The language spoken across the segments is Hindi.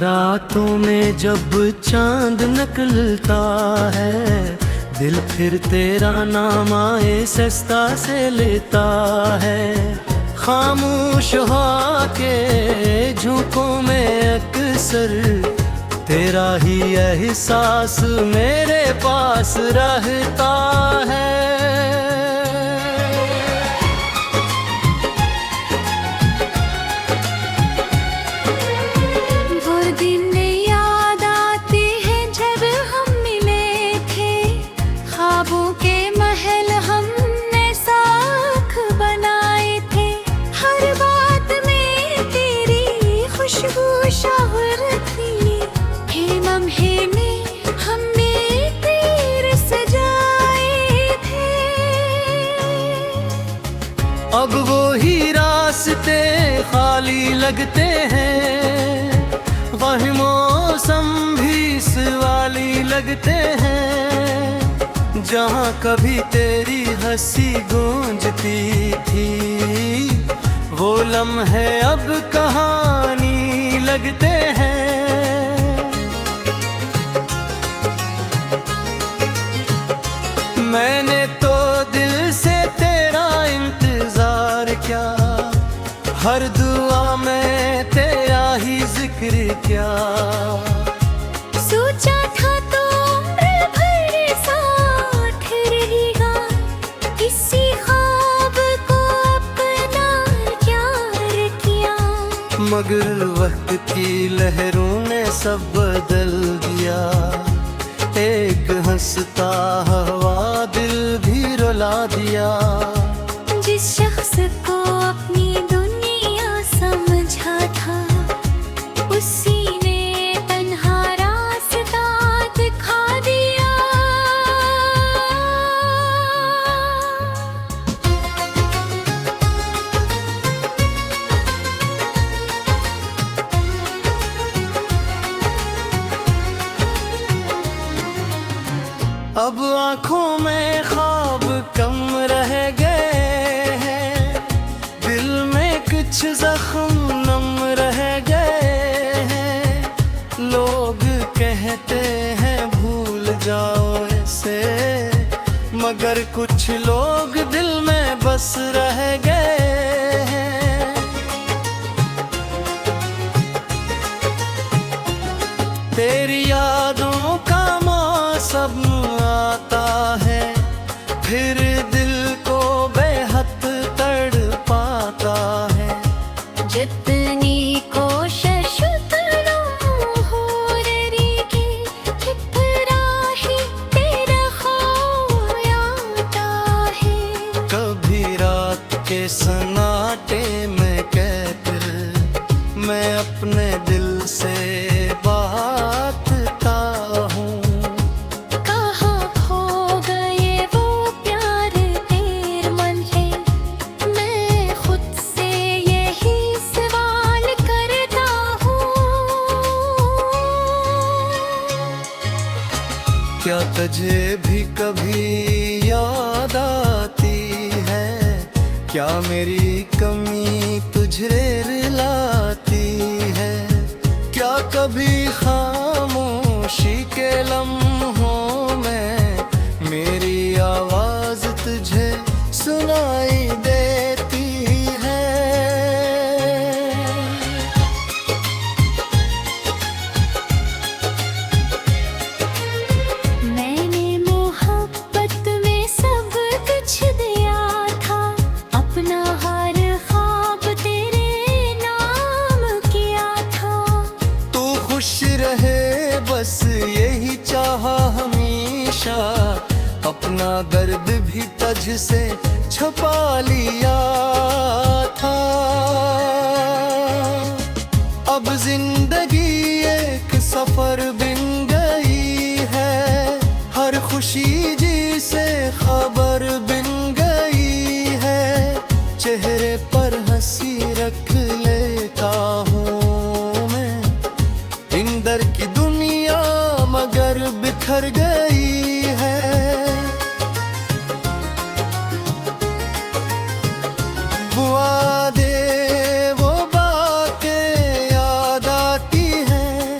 रातों में जब चांद निकलता है, दिल फिर तेरा नाम आए सस्ता से लेता है। खामोश होके झोंकों में अक्सर तेरा ही एहसास मेरे पास रहता है। अब वो ही रास्ते खाली लगते हैं, वही मौसम भी सवाली लगते हैं। जहाँ कभी तेरी हंसी गूंजती थी, वो लम्हे अब कहानी लगते हैं। मैंने तो दिल से तेरा इंतजार क्या, हर दुआ में तेरा ही जिक्र क्या। सोचा था तो उम्र भर साथ रहेगा, इसी ख्वाब को अपना प्यार किया। मगर वक्त की लहरों ने सब बदल दिया, एक हंसता हवा दिल भी रुला दिया। जिस शख्स को अपनी दुनिया समझा था, उसी ने तन्हा रास्ता दिखा दिया। अब आँखों में ख्वाब कम रह गए हैं, दिल में कुछ जख्म नम रह गए हैं। लोग कहते हैं भूल जाओ इसे, मगर कुछ लोग दिल में बस रह गए हैं। तेरी यादों का मौसम आता है, फिर दिल को बेहद तड़पाता है। जितनी कोशिश उतना हो रहेगी, कितना ही तेरा खोयाता है। कभी रात के सन्नाटे में कहकर मैं अपने दिल से बात करता हूँ। क्या तुझे भी कभी याद आती है, क्या मेरी कमी तुझे रुलाती है। क्या कभी खामोशी के लम्हों में मेरी आवाज तुझे सुनाई देती है। बस यही चाहा हमेशा, अपना दर्द भी तुझ से छुपा लिया था। अब जिंदगी एक सफर बिन गई है, हर खुशी जी से खबर बिन गई है। चेहरे पर हंसी रख लेता हूँ मैं, इंदर की दुनिया मगर बिखर गई है। बुआ दे वो बातें याद आती हैं,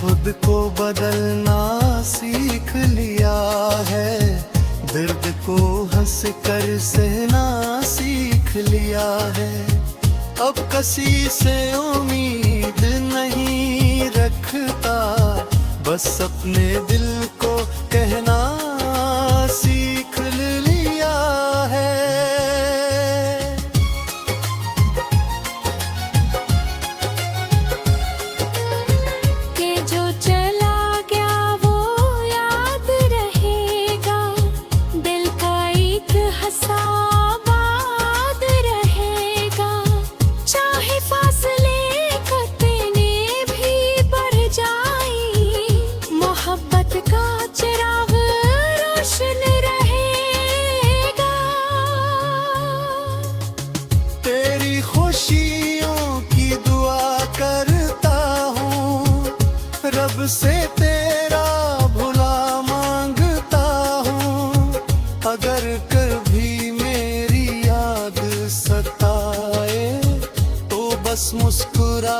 खुद को बदलना सीख लिया है, दर्द को हंस कर सहना सीख लिया है। अब किसी से उम्मीद नहीं रखता, बस अपने दिल को कहना सीख लिया है। कि जो चला गया वो याद रहेगा, दिल का एक हसाबाद रहेगा। चाहे फासले कितने भी बढ़ जाए, मोहब्बत का चिराग रोशन रहेगा। तेरी खुशियों की दुआ करता हूँ, रब से तेरा भुला मांगता हूँ। अगर कभी मेरी याद सताए तो बस मुस्कुरा।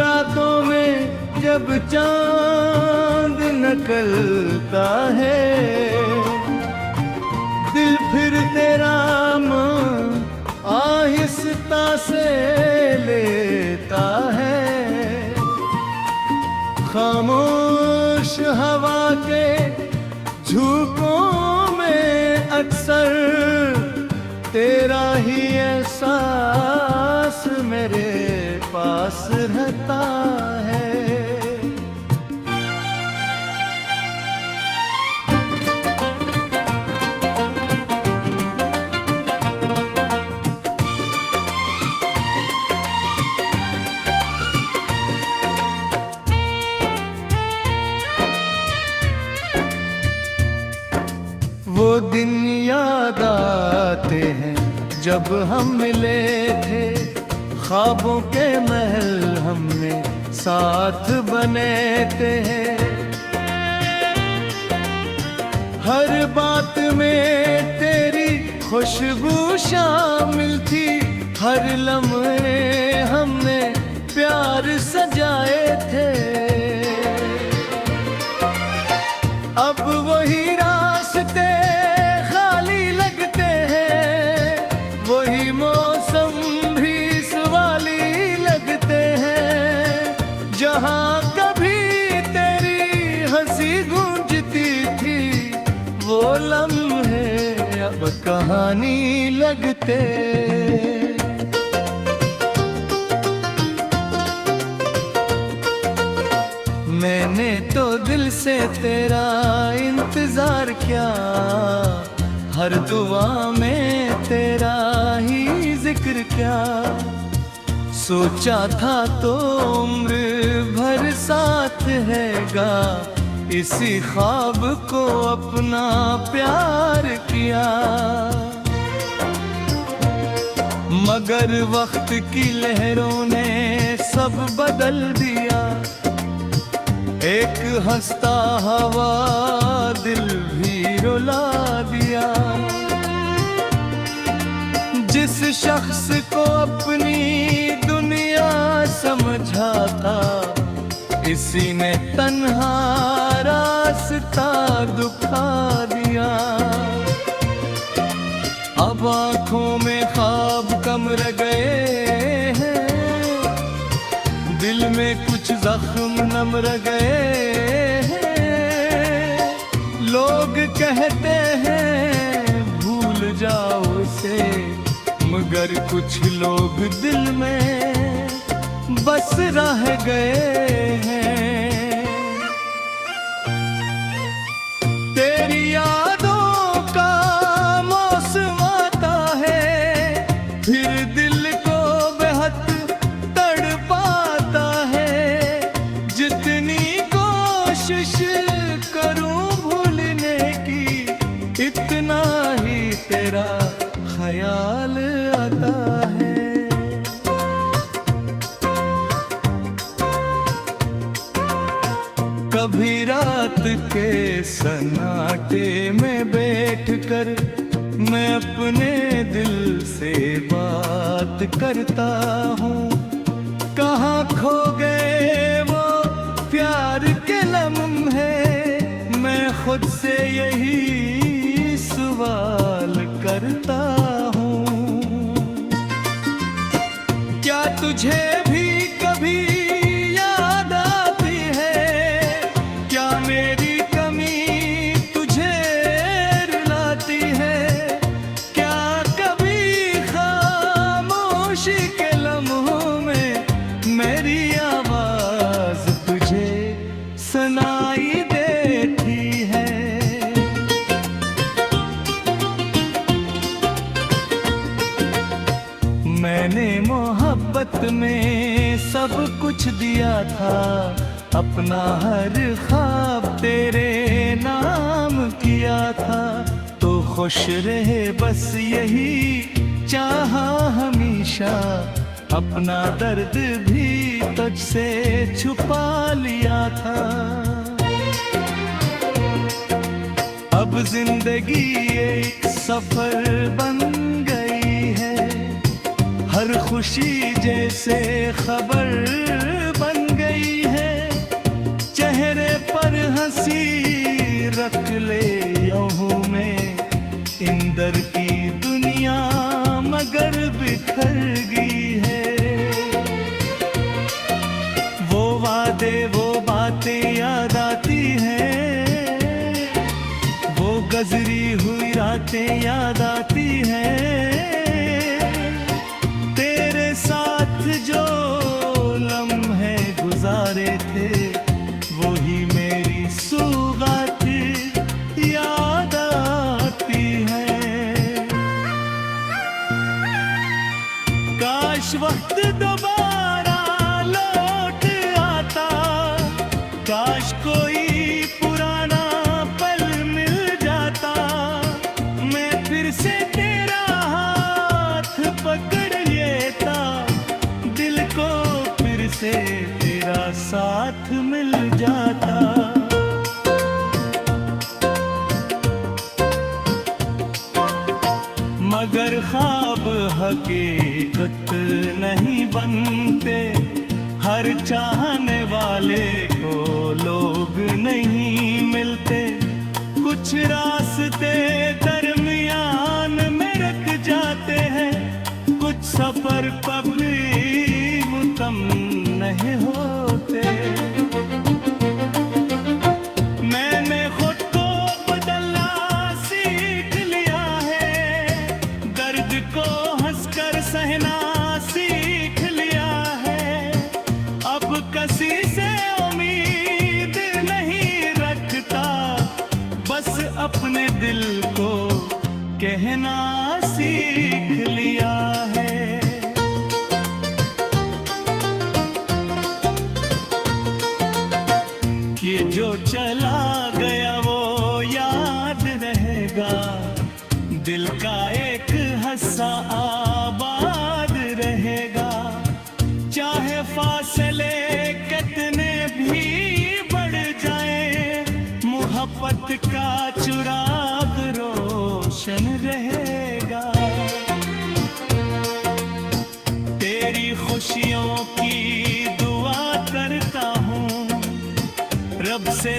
रातों में जब चांद निकलता है, दिल फिर तेरा आहिस्ता से लेता है। खामोश हवा के झोंकों में अक्सर तेरा ही एहसास मेरे पास रहता है। वो दिन याद आते हैं जब हम मिले थे, ख्वाबों के महल हमने साथ बने थे। हर बात में तेरी खुशबू शामिल थी, हर लम्हे हमने प्यार सजाए थे। अब वही रास्ते खाली लगते हैं, वही मौसम भी सवाली लगते हैं। जहाँ कभी तेरी हंसी गूंजती थी, वो लम्हे अब कहानी लगते। मैंने तो दिल से तेरा इंतजार किया, हर दुआ में तेरा ही जिक्र किया। सोचा था तो उम्र भर साथ रहेगा, इसी ख्वाब को अपना प्यार किया। मगर वक्त की लहरों ने सब बदल दिया, एक हंसता हवा दिल भी रुला दिया। जिस शख्स को अपनी दुनिया समझा था, इसी ने तन्हा रास्ता दुखा दिया। अब आँखों में ख्वाब कम रह गए हैं, दिल में कुछ जख्म नम रह गए हैं। लोग कहते हैं भूल जाओ उसे, मगर कुछ लोग दिल में बस रह गए हैं। तेरी यादों का मौसम आता है, फिर दिल को बेहद तड़पाता है। जितनी कोशिश करूं भूलने की, इतना ही तेरा ख्याल आता है। के सन्नाटे में बैठकर मैं अपने दिल से बात करता हूँ। कहाँ खो गए वो प्यार के लम्हे, मैं खुद से यही सवाल करता हूँ। क्या तुझे भी कभी याद आती है? क्या मेरी कमी तुझे रुलाती है? क्या कभी खामोशी के लम्हों में मेरी आवाज तुझे सुनाई देती है? मैंने मोहब्बत में सब कुछ दिया था, अपना हर ख्वाब तेरे नाम किया था। तो खुश रहे बस यही चाहा हमेशा, अपना दर्द भी तुझसे छुपा लिया था। अब जिंदगी एक सफर बन गई है, हर खुशी जैसे खबर बन गई है। चेहरे पर हंसी रख ले यूं में, इंदर की दुनिया मगर बिखर गई है। वो वादे वो बातें याद आती हैं, वो गुजरी हुई रातें याद आती हैं। तेरे साथ जो लम्हे गुजारे थे, वही मेरी सौगात याद आती है। काश वक्त दोबारा लौट आता, काश कोई पुराना पल मिल जाता। मैं फिर से तेरा हाथ पकड़ लेता, दिल को फिर से तेरा साथ मिल जाता। मगर ख्वाब हकीकत नहीं बनते, हर चाहने वाले को लोग नहीं मिलते। कुछ रास्ते दरमियान में रुक जाते हैं, कुछ सफर पर भी मुतम्म नहीं होते। मैंने खुद को बदलना सीख लिया है, दर्द को हंसकर सहना सीख लिया है। अब किसी से उम्मीद नहीं रखता, बस अपने दिल को कहना सीख लिया है। कि जो चला गया वो याद रहेगा, दिल का एक हिस्सा आबाद रहेगा। चाहे फासले कितने भी बढ़ जाए, मोहब्बत का चिराग रोशन रहेगा। तेरी खुशियों की दुआ करता हूँ, रब से